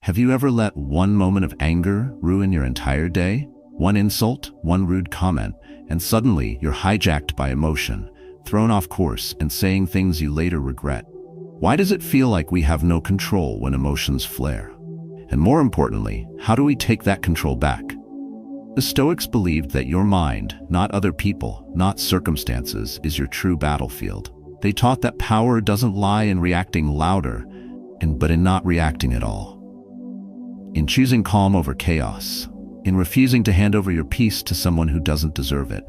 Have you ever let one moment of anger ruin your entire day? One insult, one rude comment, and suddenly you're hijacked by emotion, thrown off course and saying things you later regret. Why does it feel like we have no control when emotions flare? And more importantly, how do we take that control back? The Stoics believed that your mind, not other people, not circumstances, is your true battlefield. They taught that power doesn't lie in reacting louder, but in not reacting at all. In choosing calm over chaos, in refusing to hand over your peace to someone who doesn't deserve it.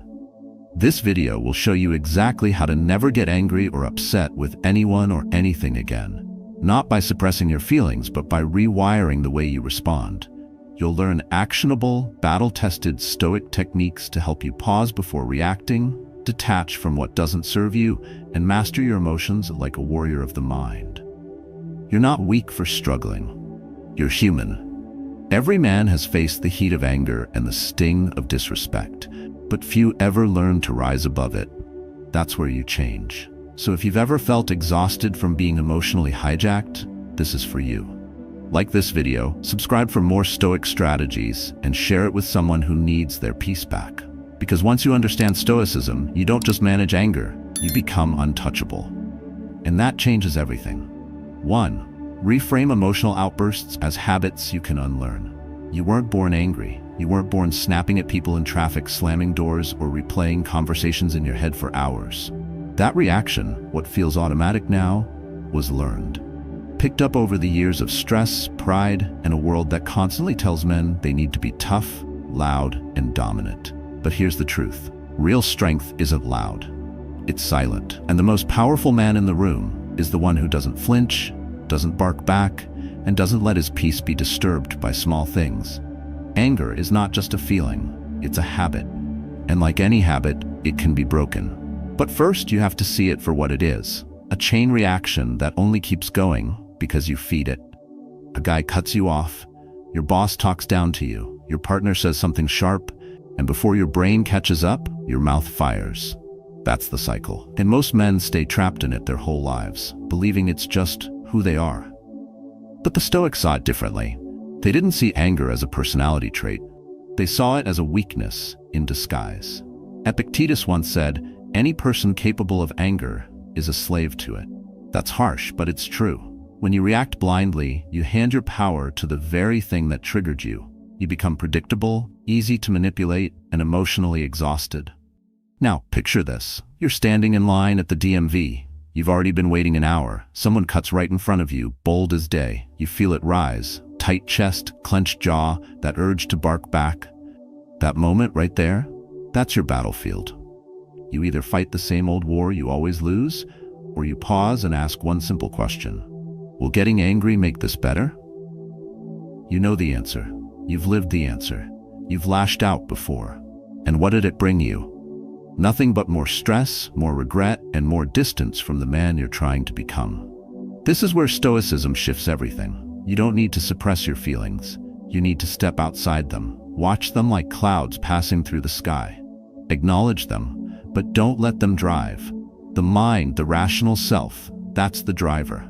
This video will show you exactly how to never get angry or upset with anyone or anything again. Not by suppressing your feelings, but by rewiring the way you respond. You'll learn actionable, battle-tested Stoic techniques to help you pause before reacting, detach from what doesn't serve you, and master your emotions like a warrior of the mind. You're not weak for struggling. You're human. Every man has faced the heat of anger and the sting of disrespect, but few ever learn to rise above it. That's where you change. So if you've ever felt exhausted from being emotionally hijacked, this is for you. Like this video, subscribe for more Stoic strategies, and share it with someone who needs their peace back. Because once you understand Stoicism, you don't just manage anger, you become untouchable. And that changes everything. 1. Reframe emotional outbursts as habits you can unlearn. You weren't born angry. You weren't born snapping at people in traffic, slamming doors, or replaying conversations in your head for hours. That reaction, what feels automatic now, was learned. Picked up over the years of stress, pride, and a world that constantly tells men they need to be tough, loud, and dominant. But here's the truth. Real strength isn't loud. It's silent. And the most powerful man in the room is the one who doesn't flinch, doesn't bark back, and doesn't let his peace be disturbed by small things. Anger is not just a feeling, it's a habit. And like any habit, it can be broken. But first, you have to see it for what it is. A chain reaction that only keeps going because you feed it. A guy cuts you off, your boss talks down to you, your partner says something sharp, and before your brain catches up, your mouth fires. That's the cycle. And most men stay trapped in it their whole lives, believing it's just who they are. But the Stoics saw it differently. They didn't see anger as a personality trait. They saw it as a weakness in disguise. Epictetus once said, "Any person capable of anger is a slave to it." That's harsh, but it's true. When you react blindly, you hand your power to the very thing that triggered you. You become predictable, easy to manipulate, and emotionally exhausted. Now, picture this. You're standing in line at the DMV. You've already been waiting an hour. Someone cuts right in front of you, bold as day. You feel it rise. Tight chest, clenched jaw, that urge to bark back. That moment right there, that's your battlefield. You either fight the same old war you always lose, or you pause and ask one simple question. Will getting angry make this better? You know the answer. You've lived the answer. You've lashed out before. And what did it bring you? Nothing but more stress, more regret, and more distance from the man you're trying to become. This is where Stoicism shifts everything. You don't need to suppress your feelings. You need to step outside them. Watch them like clouds passing through the sky. Acknowledge them, but don't let them drive. The mind, the rational self, that's the driver.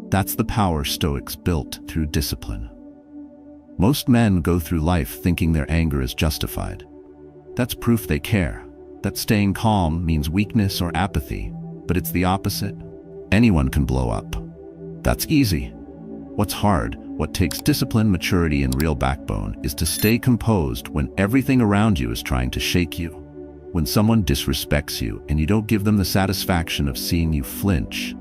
That's the power Stoics built through discipline. Most men go through life thinking their anger is justified. That's proof they care. That staying calm means weakness or apathy, but it's the opposite. Anyone can blow up. That's easy. What's hard, what takes discipline, maturity, and real backbone, is to stay composed when everything around you is trying to shake you. When someone disrespects you and you don't give them the satisfaction of seeing you flinch,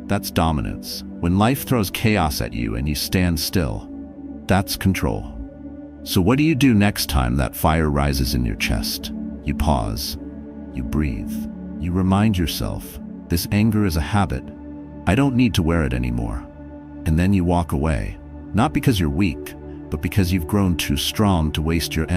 that's dominance. When life throws chaos at you and you stand still, that's control. So what do you do next time that fire rises in your chest? You pause, you breathe, you remind yourself, this anger is a habit. I don't need to wear it anymore. And then you walk away, not because you're weak, but because you've grown too strong to waste your energy.